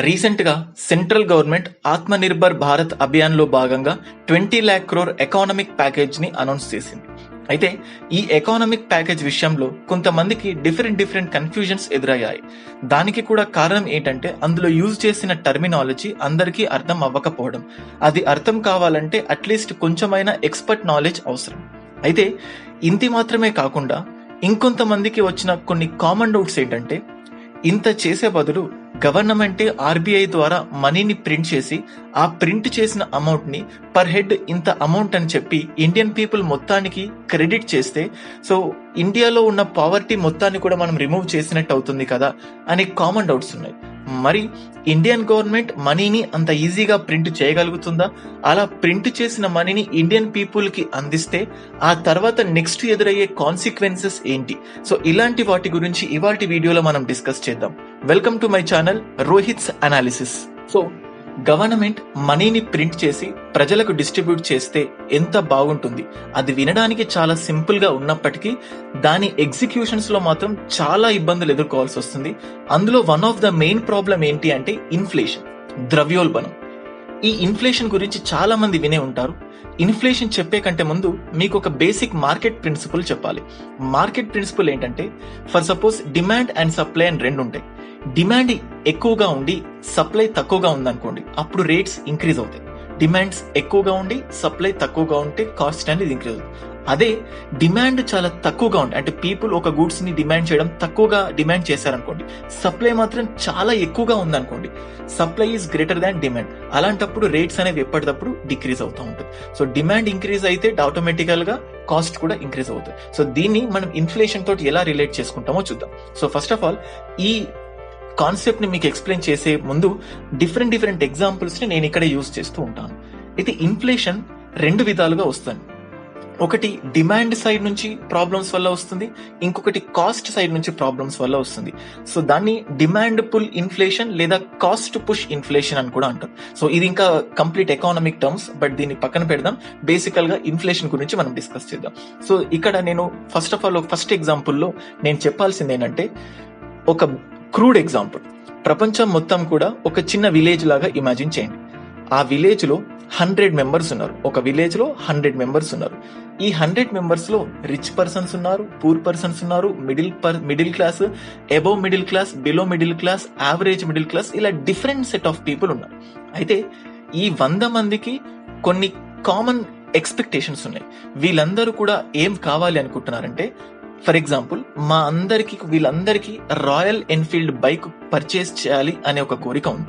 Recent గా central government ఆత్మ నిర్భర్ భారత్ అభియాన్ లో భాగంగా 20 lakh crore ఎకానమిక్ ప్యాకేజ్ ని అనౌన్స్ చేసింది. అయితే ఈ ఎకానమిక్ ప్యాకేజ్ విషయంలో కొంతమందికి డిఫరెంట్ కన్ఫ్యూజన్స్ ఎదురయ్యాయి. దానికి కూడా కారణం ఏంటంటే అందులో యూజ్ చేసిన టర్మినాలజీ అందరికీ అర్థం అవ్వకపోవడం. అది అర్థం కావాలంటే అట్లీస్ట్ కొంచెమైనా ఎక్స్పర్ట్ నాలెడ్జ్ అవసరం. అయితే ఇంతి మాత్రమే కాకుండా ఇంకొంతమందికి వచ్చిన కొన్ని కామన్ డౌట్స్ ఏంటంటే, ఇంత చేసే బదులు గవర్నమెంటే ఆర్బీఐ ద్వారా మనీని ప్రింట్ చేసి ఆ ప్రింట్ చేసిన అమౌంట్ ని పర్ హెడ్ ఇంత అమౌంట్ అని చెప్పి ఇండియన్ పీపుల్ మొత్తానికి క్రెడిట్ చేస్తే సో ఇండియాలో ఉన్న పావర్టీ మొత్తాన్ని కూడా మనం రిమూవ్ చేసినట్టు అవుతుంది కదా అనే కామన్ డౌట్స్ ఉన్నాయి. మరి ఇండియన్ గవర్నమెంట్ మనీని అంత ఈజీగా ప్రింట్ చేయగలుగుతుందా? అలా ప్రింట్ చేసిన మనీని ఇండియన్ పీపుల్ కి అందిస్తే ఆ తర్వాత నెక్స్ట్ ఎదురయ్యే కాన్సిక్వెన్సెస్ ఏంటి? సో ఇలాంటి వాటి గురించి ఇవాల్టి వీడియోలో మనం డిస్కస్ చేద్దాం. Welcome to my channel Rohit's analysis. So government మనీని ప్రింట్ చేసి ప్రజలకు డిస్ట్రిబ్యూట్ చేస్తే ఎంత బాగుంటుంది? అది వినడానికి చాలా సింపుల్ గా ఉన్నప్పటికీ దాని ఎగ్జిక్యూషన్స్ లో మాత్రం చాలా ఇబ్బందులు ఎదుర్కోవాల్సి వస్తుంది. అందులో one of the main problem ఏంటి అంటే ఇన్ఫ్లేషన్, ద్రవ్యోల్బణం. ఈ ఇన్ఫ్లేషన్ గురించి చాలా మంది వినే ఉంటారు. ఇన్ఫ్లేషన్ చెప్పే కంటే ముందు మీకు ఒక బేసిక్ మార్కెట్ ప్రిన్సిపల్ చెప్పాలి. మార్కెట్ ప్రిన్సిపల్ ఏంటంటే, for suppose demand and supply అని రెండు ఉంటాయి. డిమాండ్ ఎక్కువగా ఉండి సప్లై తక్కువగా ఉందనుకోండి, అప్పుడు రేట్స్ ఇంక్రీజ్ అవుతాయి. డిమాండ్స్ ఎక్కువగా ఉండి సప్లై తక్కువగా ఉంటే కాస్ట్ అనేది ఇంక్రీజ్ అవుతుంది. అదే డిమాండ్ చాలా తక్కువగా ఉంది అంటే పీపుల్ ఒక గూడ్స్ ని డిమాండ్ చేయడం తక్కువగా డిమాండ్ చేశారనుకోండి, సప్లై మాత్రం చాలా ఎక్కువగా ఉందనుకోండి, supply is greater than demand, అలాంటప్పుడు రేట్స్ అనేవి ఎప్పటికప్పుడు డిక్రీజ్ అవుతూ ఉంటుంది. సో డిమాండ్ ఇంక్రీజ్ అయితే ఆటోమేటికల్ గా కాస్ట్ కూడా ఇంక్రీజ్ అవుతుంది. సో దీన్ని మనం ఇన్ఫ్లేషన్ తోటి ఎలా రిలేట్ చేసుకుంటామో చూద్దాం. సో ఫస్ట్ ఆఫ్ ఆల్ ఈ కాన్సెప్ట్ ని మీకు ఎక్స్ప్లెయిన్ చేసే ముందు డిఫరెంట్ ఎగ్జాంపుల్స్ ని నేను ఇక్కడ యూజ్ చేస్తూ ఉంటాను. అయితే ఇన్ఫ్లేషన్ రెండు విధాలుగా వస్తుంది. ఒకటి డిమాండ్ సైడ్ నుంచి ప్రాబ్లమ్స్ వల్ల వస్తుంది, ఇంకొకటి కాస్ట్ సైడ్ నుంచి ప్రాబ్లమ్స్ వల్ల వస్తుంది. సో దాన్ని డిమాండ్ పుల్ ఇన్ఫ్లేషన్ లేదా కాస్ట్ పుష్ ఇన్ఫ్లేషన్ అని కూడా అంటారు. సో ఇది ఇంకా కంప్లీట్ ఎకానమిక్ టర్మ్స్, బట్ దీన్ని పక్కన పెడదాం. బేసికల్ గా ఇన్ఫ్లేషన్ గురించి మనం డిస్కస్ చేద్దాం. సో ఇక్కడ నేను ఫస్ట్ ఆఫ్ ఆల్ ఫస్ట్ ఎగ్జాంపుల్లో నేను చెప్పాల్సింది ఏంటంటే, ఒక క్రూడ్ ఎగ్జాంపుల్. ప్రపంచం మొత్తం కూడా ఒక చిన్న విలేజ్ లాగా ఇమాజిన్ చేయండి. ఆ విలేజ్ లో 100 మెంబర్స్ ఉన్నారు. ఒక విలేజ్ లో 100 మెంబర్స్ ఉన్నారు. ఈ 100 మెంబర్స్ లో రిచ్ పర్సన్స్ ఉన్నారు, పూర్ పర్సన్స్ ఉన్నారు, middle class, above middle class, below middle class, average middle class, ఇలా డిఫరెంట్ సెట్ ఆఫ్ పీపుల్ ఉన్నారు. అయితే ఈ 100 మందికి కొన్ని కామన్ ఎక్స్పెక్టేషన్స్ ఉన్నాయి. వీళ్ళందరూ కూడా ఏం కావాలి అనుకుంటున్నారంటే, ఫర్ ఎగ్జాంపుల్ వీళ్ళందరికీ రాయల్ ఎన్ఫీల్డ్ బైక్ పర్చేస్ చేయాలి అనే ఒక కోరిక ఉంది.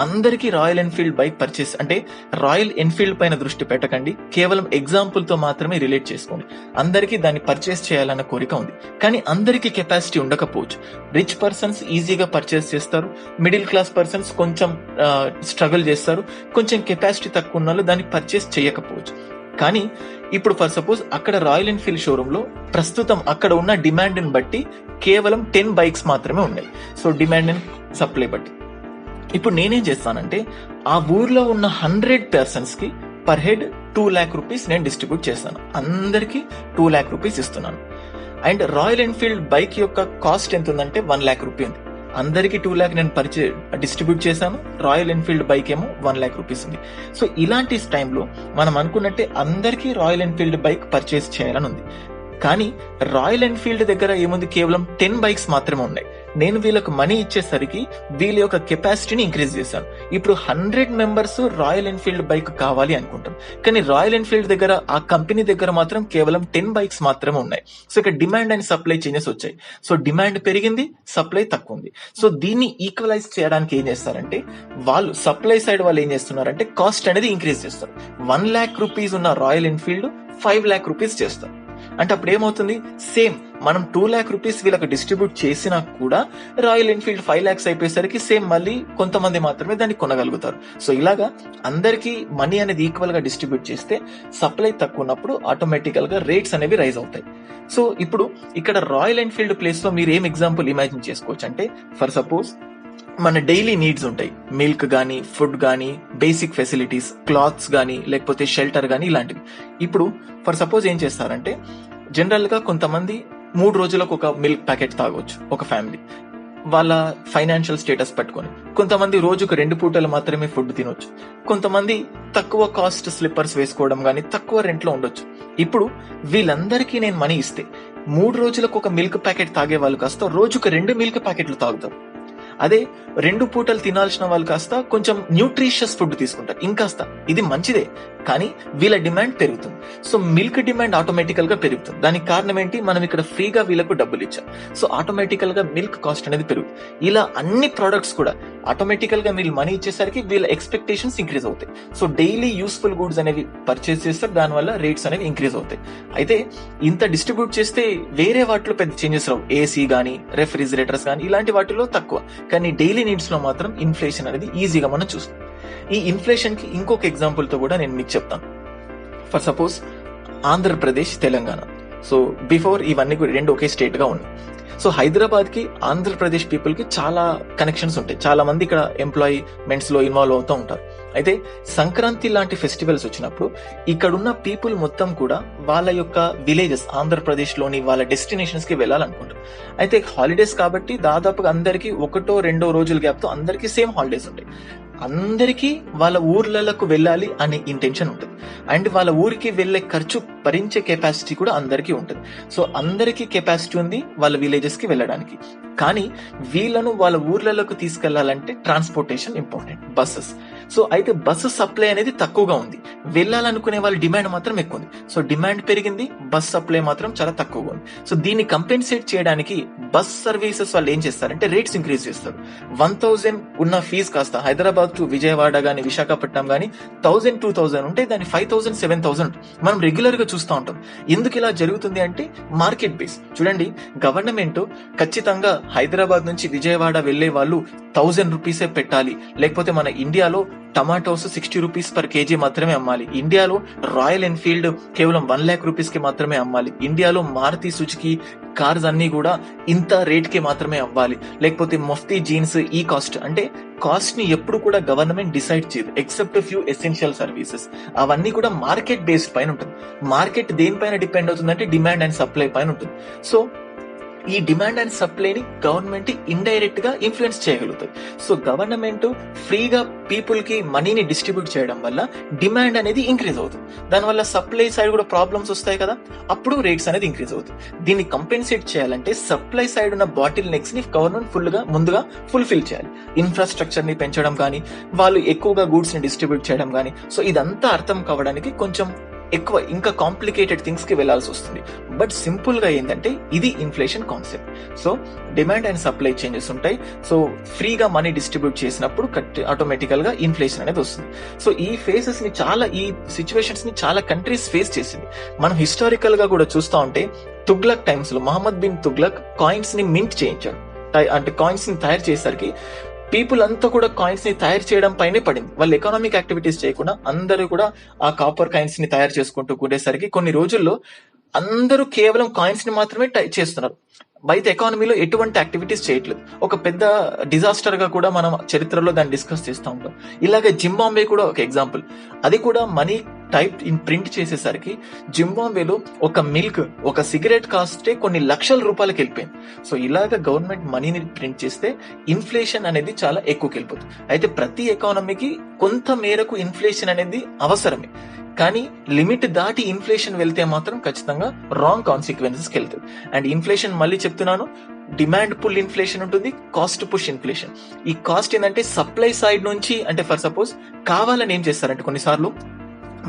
అందరికీ రాయల్ ఎన్ఫీల్డ్ బైక్ పర్చేస్ అంటే రాయల్ ఎన్ఫీల్డ్ పైన దృష్టి పెట్టకండి, కేవలం ఎగ్జాంపుల్ తో మాత్రమే రిలేట్ చేసుకోండి. అందరికీ దాన్ని పర్చేస్ చేయాలన్న కోరిక ఉంది, కానీ అందరికీ కెపాసిటీ ఉండకపోవచ్చు. రిచ్ పర్సన్స్ ఈజీగా పర్చేస్ చేస్తారు, మిడిల్ క్లాస్ పర్సన్స్ కొంచెం స్ట్రగుల్ చేస్తారు, కొంచెం కెపాసిటీ తక్కువ ఉన్న వాళ్ళు దాన్ని పర్చేస్ చేయకపోవచ్చు. కానీ ఇప్పుడు ఫర్ సపోజ్ అక్కడ రాయల్ ఎన్ఫీల్డ్ షోరూమ్ లో ప్రస్తుతం అక్కడ ఉన్న డిమాండ్ ని బట్టి కేవలం 10 బైక్స్ మాత్రమే ఉన్నాయి. సో డిమాండ్ అండ్ సప్లై బట్టి ఇప్పుడు నేనేం చేస్తానంటే, ఆ ఊర్లో ఉన్న 100 పర్సన్స్ కి పర్ హెడ్ 2 lakh rupees నేను డిస్ట్రిబ్యూట్ చేస్తాను. అందరికి 2 lakh rupees ఇస్తున్నాను. అండ్ రాయల్ ఎన్ఫీల్డ్ బైక్ యొక్క కాస్ట్ ఎంత ఉందంటే 1 lakh rupees ఉంది. అందరికి 2 lakh నేను డిస్ట్రిబ్యూట్ చేశాను. రాయల్ ఎన్ఫీల్డ్ బైక్ ఏమో 1 lakh rupees ఉంది. సో ఇలాంటి టైంలో మనం అనుకున్నట్టే అందరికీ రాయల్ ఎన్ఫీల్డ్ బైక్ పర్చేస్ చేయాలని ఉంది. కానీ రాయల్ ఎన్ఫీల్డ్ దగ్గర ఏముంది, కేవలం 10 బైక్స్ మాత్రమే ఉన్నాయి. నేను వీళ్ళకు మనీ ఇచ్చేసరికి వీళ్ళ యొక్క కెపాసిటీని ఇంక్రీజ్ చేశాను. ఇప్పుడు 100 మెంబర్స్ రాయల్ ఎన్ఫీల్డ్ బైక్ కావాలి అనుకుంటారు, కానీ రాయల్ ఎన్ఫీల్డ్ దగ్గర ఆ కంపెనీ దగ్గర మాత్రం కేవలం 10 బైక్స్ మాత్రమే ఉన్నాయి. సో ఇక్కడ డిమాండ్ అండ్ సప్లై చేంజెస్ వచ్చాయి. సో డిమాండ్ పెరిగింది, సప్లై తక్కువ ఉంది. సో దీన్ని ఈక్వలైజ్ చేయడానికి ఏం చేస్తారంటే, వాళ్ళు సప్లై సైడ్ వాళ్ళు ఏం చేస్తున్నారంటే కాస్ట్ అనేది ఇంక్రీజ్ చేస్తారు. 1 lakh rupees ఉన్న రాయల్ ఎన్ఫీల్డ్ 5 lakh rupees చేస్తారు. అంటే అప్పుడు ఏమవుతుంది, సేమ్ మనం 2 lakh rupees వీళ్ళకి డిస్ట్రిబ్యూట్ చేసినా కూడా రాయల్ ఎన్ఫీల్డ్ 5 lakhs అయిపోయేసరికి సేమ్ మళ్ళీ కొంతమంది మాత్రమే దాన్ని కొనగలుగుతారు. సో ఇలాగా అందరికీ మనీ అనేది ఈక్వల్ గా డిస్ట్రిబ్యూట్ చేస్తే సప్లై తక్కువ ఉన్నప్పుడు ఆటోమేటికల్ గా రేట్స్ అనేవి రైజ్ అవుతాయి. సో ఇప్పుడు ఇక్కడ రాయల్ ఎన్ఫీల్డ్ ప్లేస్ లో మీరు ఏం ఎగ్జాంపుల్ ఇమాజిన్ చేసుకోవచ్చు అంటే, ఫర్ సపోజ్ మన డైలీ నీడ్స్ ఉంటాయి, మిల్క్ గానీ, ఫుడ్ గానీ, బేసిక్ ఫెసిలిటీస్, క్లాత్స్ గానీ, లేకపోతే షెల్టర్ గానీ, ఇలాంటివి. ఇప్పుడు ఫర్ సపోజ్ ఏం చేస్తారంటే, జనరల్ గా కొంతమంది 3 రోజులకు ఒక మిల్క్ ప్యాకెట్ తాగొచ్చు ఒక ఫ్యామిలీ. వాళ్ళ ఫైనాన్షియల్ స్టేటస్ పట్టుకొని. కొంతమంది రోజుకు 2 పూటలు మాత్రమే ఫుడ్ తినొచ్చు. కొంతమంది తక్కువ కాస్ట్ స్లిప్పర్స్ వేసుకోవడం గానీ తక్కువ రెంట్లో ఉండొచ్చు. ఇప్పుడు వీళ్ళందరికీ నేను మనీ ఇస్తే 3 రోజులకు ఒక మిల్క్ ప్యాకెట్ తాగే వాళ్ళు కాస్త రోజుకు 2 మిల్క్ ప్యాకెట్లు తాగుతారు. అదే 2 పూటలు తినాల్సిన వాళ్ళు కాస్త కొంచెం న్యూట్రిషియస్ ఫుడ్ తీసుకుంటారు ఇంకాస్త. ఇది మంచిదే, కానీ వీళ్ళ డిమాండ్ పెరుగుతుంది. సో మిల్క్ డిమాండ్ ఆటోమేటికల్ గా పెరుగుతుంది. దానికి కారణం ఏంటి? మనం ఇక్కడ ఫ్రీగా వీళ్ళకు డబ్బులు ఇచ్చాం. సో ఆటోమేటికల్ గా మిల్క్ కాస్ట్ అనేది పెరుగుతుంది. ఇలా అన్ని ప్రొడక్ట్స్ కూడా ఆటోమేటికల్ గా వీళ్ళు మనీ ఇచ్చేసరికి వీళ్ళ ఎక్స్పెక్టేషన్స్ ఇంక్రీజ్ అవుతాయి. సో డైలీ యూస్ఫుల్ గూడ్స్ అనేవి పర్చేస్ చేస్తారు, దానివల్ల రేట్స్ అనేవి ఇంక్రీజ్ అవుతాయి. అయితే ఇంత డిస్ట్రిబ్యూట్ చేస్తే వేరే వాటిలో పెద్ద చేంజెస్ రావు. ఏసీ గానీ, రెఫ్రిజిరేటర్స్ గానీ ఇలాంటి వాటిలో తక్కువ, కానీ డైలీ నీడ్స్ లో మాత్రం ఇన్ఫ్లేషన్ అనేది ఈజీగా మనం చూస్తాం. ఈ ఇన్ఫ్లేషన్ కి ఇంకొక ఎగ్జాంపుల్ తో కూడా నేను మీకు చెప్తాను. For suppose Andhra Pradesh, Telangana. So before ఇవన్నీ కూడా 2 ఒకే స్టేట్ గా ఉన్నాయి. సో హైదరాబాద్ కి ఆంధ్రప్రదేశ్ పీపుల్ కి చాలా కనెక్షన్స్ ఉంటాయి. చాలా మంది ఇక్కడ ఎంప్లాయ్మెంట్స్ లో ఇన్వాల్వ్ అవుతూ ఉంటారు. అయితే సంక్రాంతి లాంటి ఫెస్టివల్స్ వచ్చినప్పుడు ఇక్కడున్న పీపుల్ మొత్తం కూడా వాళ్ళ యొక్క విలేజెస్, ఆంధ్రప్రదేశ్ లోని వాళ్ళ డెస్టినేషన్స్ కి వెళ్ళాలనుకుంటారు. అయితే హాలిడేస్ కాబట్టి దాదాపుగా అందరికి 1-2 రోజుల గ్యాప్ తో అందరికి సేమ్ హాలిడేస్ ఉంటాయి. అందరికీ వాళ్ళ ఊర్లకు వెళ్ళాలి అనే ఇంటెన్షన్ ఉంటుంది. అండ్ వాళ్ళ ఊరికి వెళ్లే ఖర్చు భరించే కెపాసిటీ కూడా అందరికీ ఉంటుంది. సో అందరికీ కెపాసిటీ ఉంది వాళ్ళ విలేజెస్ కి వెళ్ళడానికి. కానీ వీళ్ళను వాళ్ళ ఊర్లకు తీసుకెళ్లాలంటే ట్రాన్స్పోర్టేషన్ ఇంపార్టెంట్, బస్సెస్. సో అయితే బస్సు సప్లై అనేది తక్కువగా ఉంది, వెళ్ళాలనుకునే వాళ్ళ డిమాండ్ మాత్రం ఎక్కువ ఉంది. సో డిమాండ్ పెరిగింది, బస్ సప్లై మాత్రం చాలా తక్కువగా ఉంది. సో దీన్ని కంపెన్సేట్ చేయడానికి బస్ సర్వీసెస్ వాళ్ళు ఏం చేస్తారంటే రేట్స్ ఇంక్రీజ్ చేస్తారు. 1000 ఉన్న ఫీజు కాస్త హైదరాబాద్ టు విజయవాడ గానీ, విశాఖపట్నం గానీ 1000-2000 ఉంటే దాన్ని 5000-7000 మనం రెగ్యులర్ గా చూస్తూ ఉంటాం. ఎందుకు ఇలా జరుగుతుంది అంటే మార్కెట్ బేస్. చూడండి, గవర్నమెంట్ ఖచ్చితంగా హైదరాబాద్ నుంచి విజయవాడ వెళ్లే వాళ్ళు 1000 రూపీసే పెట్టాలి, లేకపోతే మన ఇండియాలో టమాటోస్ 60 రూపీస్ పర్ కేజీ మాత్రమే అమ్మాలి, ఇండియాలో రాయల్ ఎన్ఫీల్డ్ కేవలం 1 lakh రూపీస్ కి మాత్రమే అమ్మాలి, ఇండియాలో మారుతి సుజుకి కార్స్ అన్ని కూడా ఇంత రేట్ కి మాత్రమే అవ్వాలి, లేకపోతే మఫ్తీ జీన్స్ ఈ కాస్ట్. అంటే కాస్ట్ ని ఎప్పుడు కూడా గవర్నమెంట్ డిసైడ్ చేయదు, ఎక్సెప్ట్ ఫ్యూ ఎసెన్షియల్ సర్వీసెస్. అవన్నీ కూడా మార్కెట్ బేస్డ్ పైన ఉంటుంది. మార్కెట్ దేనిపైన డిపెండ్ అవుతుందంటే డిమాండ్ అండ్ సప్లై పైన ఉంటుంది. సో ఈ డిమాండ్ అండ్ సప్లైని గవర్నమెంట్ ఇండైరెక్ట్ గా ఇన్ఫ్లుయెన్స్ చేయగలుగుతుంది. సో గవర్నమెంట్ ఫ్రీగా పీపుల్ కి మనీని డిస్ట్రిబ్యూట్ చేయడం వల్ల డిమాండ్ అనేది ఇంక్రీజ్ అవుతుంది. దానివల్ల సప్లై సైడ్ కూడా ప్రాబ్లమ్స్ వస్తాయి కదా, అప్పుడు రేట్స్ అనేది ఇంక్రీజ్ అవుతుంది. దీన్ని కంపెన్సేట్ చేయాలంటే సప్లై సైడ్ ఉన్న బాటిల్ నెక్స్ ని గవర్నమెంట్ ముందుగా ఫుల్ఫిల్ చేయాలి. ఇన్ఫ్రాస్ట్రక్చర్ ని పెంచడం కానీ, వాళ్ళు ఎక్కువగా గూడ్స్ ని డిస్ట్రిబ్యూట్ చేయడం కానీ. సో ఇదంతా అర్థం కావడానికి కొంచెం ఎక్కువ ఇంకా కాంప్లికేటెడ్ థింగ్స్ కి వెళ్లాల్సి వస్తుంది. బట్ సింపుల్ గా ఏంటంటే ఇది inflation concept. So demand and supply changes ఉంటాయి. సో ఫ్రీగా మనీ డిస్ట్రిబ్యూట్ చేసినప్పుడు ఆటోమేటికల్ గా ఇన్ఫ్లేషన్ అనేది వస్తుంది. సో ఈ ఈ సిచ్యువేషన్స్ ని చాలా కంట్రీస్ ఫేస్ చేసింది. మనం హిస్టారికల్ గా కూడా చూస్తా ఉంటే తుగ్లక్ టైమ్స్ లో మహమ్మద్ బిన్ తుగ్లక్ కాయిన్స్ ని మింట్ చేయించాడు. అంటే కాయిన్స్ ని తయారు చేసరికి పీపుల్ అంతా కూడా కాయిన్స్ ని తయారు చేయడం పైనే పడింది. వాళ్ళు ఎకనామిక్ యాక్టివిటీస్ చేయకుండా అందరూ కూడా ఆ కాపర్ కాయిన్స్ ని తయారు చేసుకుంటూ కూడేసరికి కొన్ని రోజుల్లో అందరూ కేవలం కాయిన్స్ ని మాత్రమే చేస్తున్నారు. బయట ఎకానమీలో ఎటువంటి యాక్టివిటీస్ చేయట్లేదు. ఒక పెద్ద డిజాస్టర్ గా కూడా మనం చరిత్రలో దాన్ని డిస్కస్ చేస్తూ ఉంటాం. ఇలాగే జింబాబ్వే కూడా ఒక ఎగ్జాంపుల్. అది కూడా మనీ టైప్ ఇన్ ప్రింట్ చేసేసరికి జింబాబ్వేలో ఒక మిల్క్, ఒక సిగరెట్ కాస్టే కొన్ని లక్షల రూపాయలకి వెళ్ళిపోయింది. సో ఇలాగ గవర్నమెంట్ మనీని ప్రింట్ చేస్తే ఇన్ఫ్లేషన్ అనేది చాలా ఎక్కువకి వెళ్ళిపోతుంది. అయితే ప్రతి ఎకానమీకి కొంత మేరకు ఇన్ఫ్లేషన్ అనేది అవసరమే, కానీ లిమిట్ దాటి ఇన్ఫ్లేషన్ వెళ్తే మాత్రం ఖచ్చితంగా రాంగ్ కాన్సిక్వెన్సెస్కి వెళ్తుంది. అండ్ ఇన్ఫ్లేషన్ మళ్ళీ చెప్తున్నాను, డిమాండ్ పుల్ ఇన్ఫ్లేషన్ ఉంటుంది, కాస్ట్ పుష్ ఇన్ఫ్లేషన్. ఈ కాస్ట్ ఏంటంటే సప్లై సైడ్ నుంచి, అంటే ఫర్ సపోజ్ కావాలని ఏం చేస్తారంటే కొన్నిసార్లు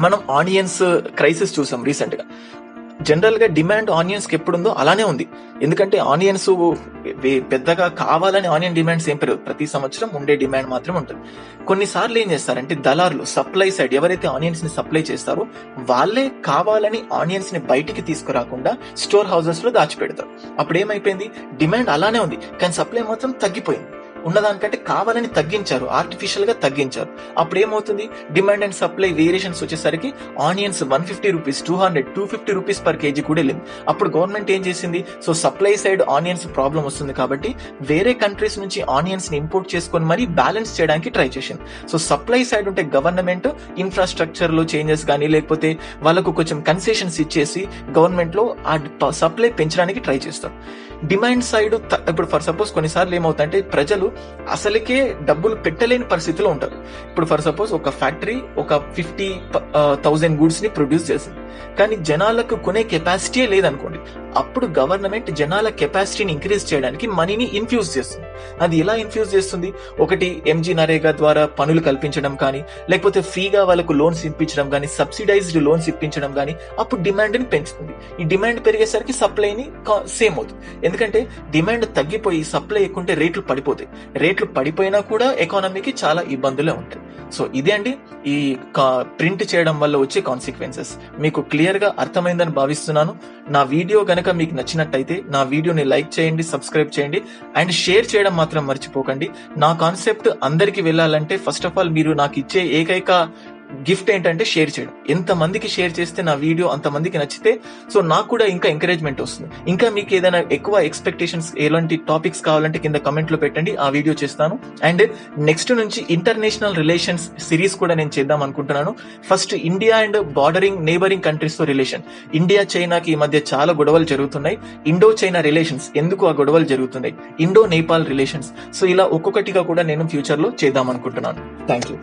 మనం ఆనియన్స్ క్రైసిస్ చూసాం రీసెంట్ గా. జనరల్ గా డిమాండ్ ఆనియన్స్ కి ఎప్పుడుందో అలానే ఉంది. ఎందుకంటే ఆనియన్స్ పెద్దగా కావాలని ఆనియన్ డిమాండ్స్ ఏం పెరగదు, ప్రతి సంవత్సరం ఉండే డిమాండ్ మాత్రం ఉంటుంది. కొన్నిసార్లు ఏం చేస్తారంటే దళారులు, సప్లై సైడ్ ఎవరైతే ఆనియన్స్ ని సప్లై చేస్తారో వాళ్ళే కావాలని ఆనియన్స్ ని బయటికి తీసుకురాకుండా స్టోర్ హౌసెస్ లో దాచిపెడతారు. అప్పుడు ఏమైపోయింది, డిమాండ్ అలానే ఉంది కానీ సప్లై మాత్రం తగ్గిపోయింది. ఉన్నదానికంటే కావాలని తగ్గించారు, ఆర్టిఫిషియల్ గా తగ్గించారు. అప్పుడు ఏమవుతుంది, డిమాండ్ అండ్ సప్లై వేరియేషన్స్ వచ్చేసరికి onions 150 rupees, 200, 250 rupees per KG కూడా వెళ్ళింది. అప్పుడు గవర్నమెంట్ ఏం చేసింది, so supply side onions problem వస్తుంది కాబట్టి వేరే కంట్రీస్ నుంచి ఆనియన్స్ ని ఇంపోర్ట్ చేసుకొని మరీ బ్యాలెన్స్ చేయడానికి ట్రై చేసింది. సో సప్లై సైడ్ ఉంటే గవర్నమెంట్ ఇన్ఫ్రాస్ట్రక్చర్ లో చేంజెస్ కానీ లేకపోతే వాళ్ళకు కొంచెం కన్సెషన్స్ ఇచ్చేసి గవర్నమెంట్ లో ఆ సప్లై పెంచడానికి ట్రై చేస్తారు. డిమాండ్ సైడ్ ఇప్పుడు ఫర్ సపోజ్ కొన్నిసార్లు ఏమవుతుందంటే ప్రజలు అసలుకే డబ్బులు పెట్టలేని పరిస్థితిలో ఉంటారు. ఇప్పుడు ఫర్ సపోజ్ ఒక ఫ్యాక్టరీ ఒక 50,000 గూడ్స్ ని ప్రొడ్యూస్ చేసింది, కానీ జనాలకు కొనే కెపాసిటీయే లేదనుకోండి. అప్పుడు గవర్నమెంట్ జనాల కెపాసిటీని ఇంక్రీజ్ చేయడానికి మనీని ఇన్ఫ్యూజ్ చేస్తుంది. అది ఎలా ఇన్ఫ్యూజ్ చేస్తుంది, ఒకటి ఎంజీ నరేగా ద్వారా పనులు కల్పించడం కానీ, లేకపోతే ఫ్రీగా వాళ్ళకు లోన్స్ ఇప్పించడం కానీ, సబ్సిడైజ్డ్ లోన్స్ ఇప్పించడం కానీ, అప్పుడు డిమాండ్ ని పెంచుతుంది. ఈ డిమాండ్ పెరిగేసరికి సప్లైని సేమ్ అవుతుంది. ఎందుకంటే డిమాండ్ తగ్గిపోయి సప్లై ఎక్కుంటే రేట్లు పడిపోతాయి. రేట్లు పడిపోయినా కూడా ఎకానమీకి చాలా ఇబ్బందులే ఉంటాయి. సో ఇదే అండి ఈ ప్రింట్ చేయడం వల్ల వచ్చే కాన్సిక్వెన్సెస్. మీకు క్లియర్ గా అర్థమైందని భావిస్తున్నాను. నా వీడియో గనక మీకు నచ్చినట్టయితే నా వీడియోని లైక్ చేయండి, సబ్స్క్రైబ్ చేయండి అండ్ షేర్ చేయడం మాత్రం మర్చిపోకండి. నా కాన్సెప్ట్ అందరికి వెళ్ళాలంటే ఫస్ట్ ఆఫ్ ఆల్ మీరు నాకు ఇచ్చే ఏకైక గిఫ్ట్ ఏంటంటే షేర్ చేయడం. ఎంత మందికి షేర్ చేస్తే నా వీడియో అంత మందికి నచ్చితే సో నాకు కూడా ఇంకా ఎంకరేజ్మెంట్ వస్తుంది. ఇంకా మీకు ఏదైనా ఎక్కువ ఎక్స్పెక్టేషన్స్ ఎలాంటి టాపిక్స్ కావాలంటే కింద కమెంట్ లో పెట్టండి, ఆ వీడియో చేస్తాను. అండ్ నెక్స్ట్ నుంచి ఇంటర్నేషనల్ రిలేషన్స్ సిరీస్ కూడా నేను చేద్దాం అనుకుంటున్నాను. First India and bordering neighbouring countries తో రిలేషన్. ఇండియా చైనాకి ఈ మధ్య చాలా గొడవలు జరుగుతున్నాయి. ఇండో చైనా రిలేషన్స్, ఎందుకు ఆ గొడవలు జరుగుతున్నాయి, ఇండో నేపాల్ రిలేషన్స్. సో ఇలా ఒక్కొక్కటిగా కూడా నేను ఫ్యూచర్ లో చేద్దాం అనుకుంటున్నాను. Thank you.